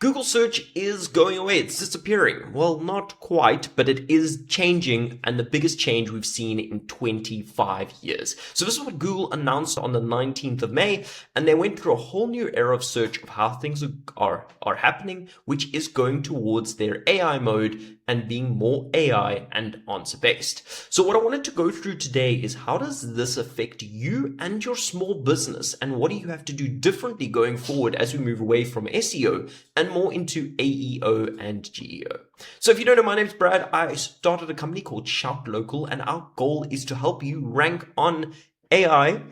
Google search is going away. It's disappearing. Well, not quite, but it is changing, and the biggest change we've seen in 25 years. So this is what Google announced on the 19th of May, and they went through a whole new era of search of how things are happening, which is going towards their AI mode and being more AI and answer based. So what I wanted to go through today is how does this affect you and your small business, and what do you have to do differently going forward as we move away from SEO and more into AEO and GEO. So if you don't know, my name's Brad. I started a company called Shout Local, and our goal is to help you rank on AI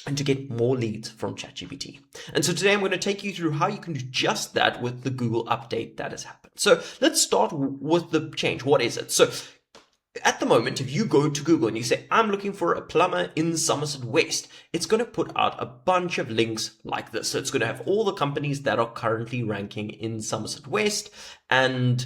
and to get more leads from ChatGPT. And so today I'm going to take you through how you can do just that with the Google update that has happened. So let's start with the change. What is it? So at the moment, if you go to Google and you say, I'm looking for a plumber in Somerset West, it's going to put out a bunch of links like this. So it's going to have all the companies that are currently ranking in Somerset West and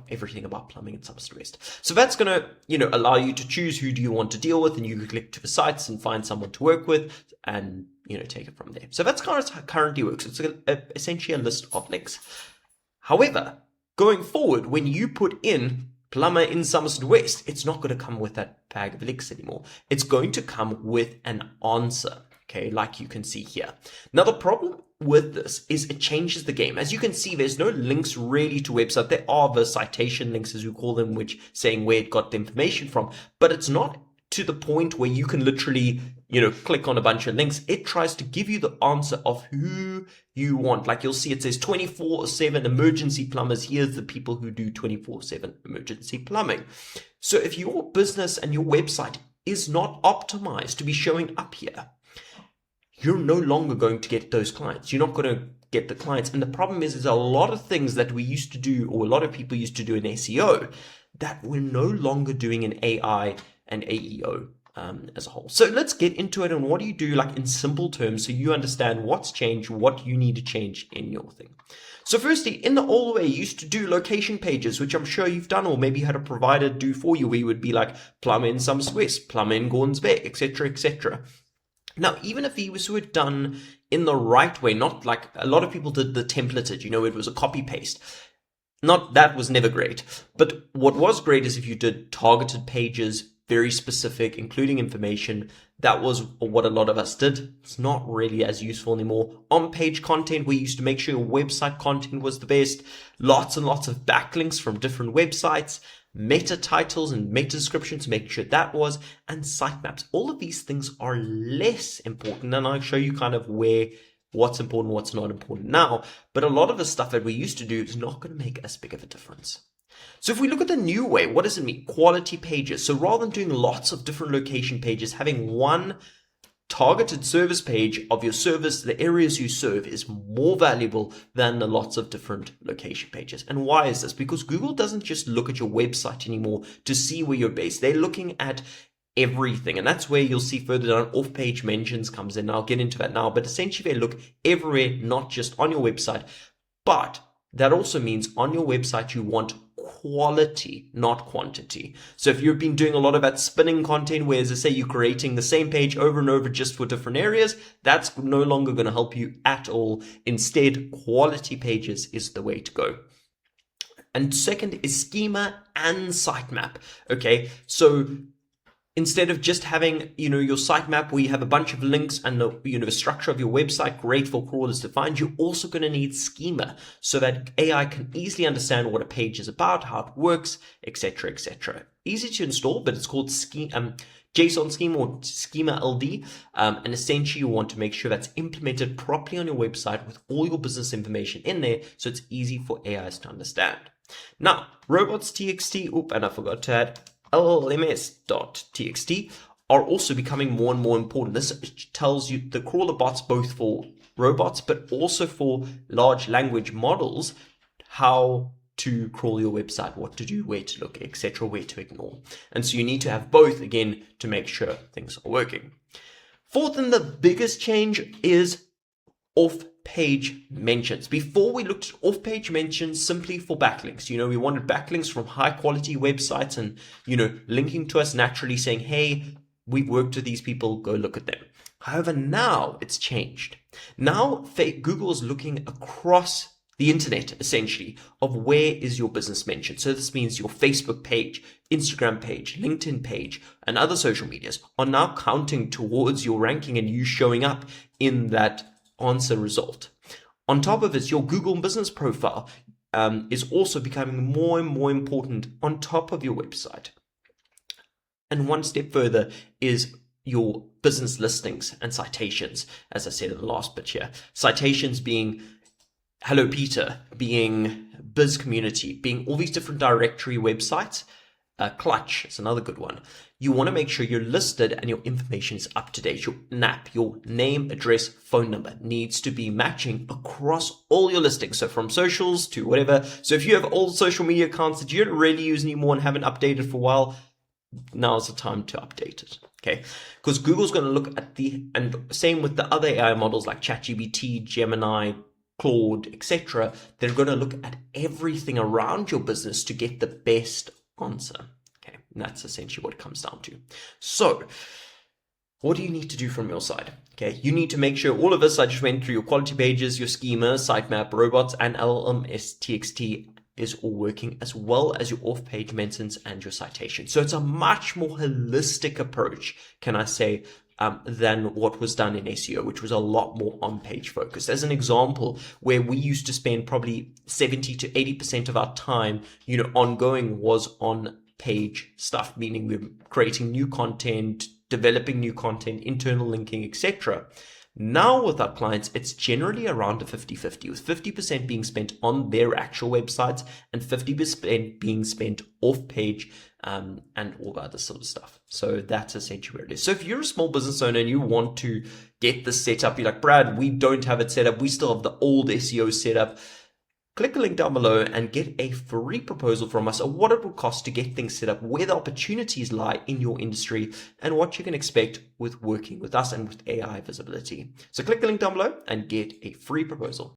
everything about plumbing in Somerset West. So that's going to, allow you to choose who do you want to deal with, and you can click to the sites and find someone to work with and, take it from there. So that's kind of how it currently works. It's essentially a list of links. However, going forward, when you put in plumber in Somerset West, it's not going to come with that bag of links anymore. It's going to come with an answer, okay, like you can see here. Now, the problem with this is it changes the game. As you can see, there's no links really to website. There are the citation links, as we call them, which saying where it got the information from, but it's not to the point where you can literally, click on a bunch of links. It tries to give you the answer of who you want. Like you'll see, it says 24/7 emergency plumbers. Here's the people who do 24/7 emergency plumbing. So if your business and your website is not optimized to be showing up here, you're no longer going to get those clients. You're not going to get the clients. And the problem is a lot of things that we used to do, or a lot of people used to do in SEO, that we're no longer doing in AI and AEO as a whole. So let's get into it. And what do you do, like in simple terms, so you understand what's changed, what you need to change in your thing. So firstly, in the old way, you used to do location pages, which I'm sure you've done, or maybe you had a provider do for you, where you would be like plumber in Somerset West, plumber in Gordons Bay, etc., etc. Now, even if these were done in the right way, not like a lot of people did the templated, it was a copy paste. That was never great. But what was great is if you did targeted pages, very specific, including information. That was what a lot of us did. It's not really as useful anymore. On-page content, we used to make sure your website content was the best. Lots and lots of backlinks from different websites. Meta titles and meta descriptions, make sure that was, and sitemaps. All of these things are less important, and I'll show you kind of what's important, what's not important now. But a lot of the stuff that we used to do is not going to make as big of a difference. So if we look at the new way, what does it mean? Quality pages. So rather than doing lots of different location pages, having one targeted service page of your service, the areas you serve, is more valuable than the lots of different location pages. And why is this? Because Google doesn't just look at your website anymore to see where you're based. They're looking at everything. And that's where you'll see further down off-page mentions comes in. I'll get into that now. But essentially they look everywhere, not just on your website. But that also means on your website you want quality, not quantity. So if you've been doing a lot of that spinning content, where, as I say, you're creating the same page over and over just for different areas, that's no longer going to help you at all. Instead, quality pages is the way to go. And second is schema and sitemap. Okay, so instead of just having, your sitemap where you have a bunch of links and the structure of your website, great for crawlers to find, you're also going to need schema so that AI can easily understand what a page is about, how it works, etc., etc. Easy to install, but it's called JSON schema or schema LD. And essentially you want to make sure that's implemented properly on your website with all your business information in there, so it's easy for AIs to understand. Now, robots.txt, and I forgot to add LLMs.txt are also becoming more and more important. This tells you the crawler bots, both for robots, but also for large language models, how to crawl your website, what to do, where to look, etc., where to ignore. And so you need to have both, again, to make sure things are working. Fourth, and the biggest change is off-page mentions. Before, we looked at off-page mentions simply for backlinks. We wanted backlinks from high-quality websites and, linking to us naturally saying, hey, we've worked with these people, go look at them. However, now it's changed. Now Google is looking across the internet, essentially, of where is your business mentioned. So this means your Facebook page, Instagram page, LinkedIn page, and other social medias are now counting towards your ranking and you showing up in that answer result. On top of it, your Google business profile is also becoming more and more important on top of your website. And one step further is your business listings and citations, as I said in the last bit here. Citations being Hello Peter, being Biz Community, being all these different directory websites. Clutch is another good one. You want to make sure you're listed and your information is up to date. Your NAP, your name, address, phone number needs to be matching across all your listings. So from socials to whatever. So if you have old social media accounts that you don't really use anymore and haven't updated for a while, now's the time to update it. Okay, because Google's going to look at and same with the other AI models like ChatGPT, Gemini, Claude, etc. They're going to look at everything around your business to get the best answer. Okay, and that's essentially what it comes down to. So what do you need to do from your side? Okay, you need to make sure all of this I just went through, your quality pages, your schema, sitemap, robots, and LLM-TXT is all working, as well as your off-page mentions and your citation. So it's a much more holistic approach, can I say, than what was done in SEO, which was a lot more on-page focused. As an example, where we used to spend probably 70 to 80% of our time, ongoing was on page stuff, meaning we're creating new content, developing new content, internal linking, etc. Now with our clients, it's generally around a 50-50, with 50% being spent on their actual websites and 50% being spent off page and all the other sort of stuff. So that's essentially where it is. So if you're a small business owner and you want to get this set up, you're like, Brad, we don't have it set up. We still have the old SEO set up. Click the link down below and get a free proposal from us of what it will cost to get things set up, where the opportunities lie in your industry, and what you can expect with working with us and with AI visibility. So click the link down below and get a free proposal.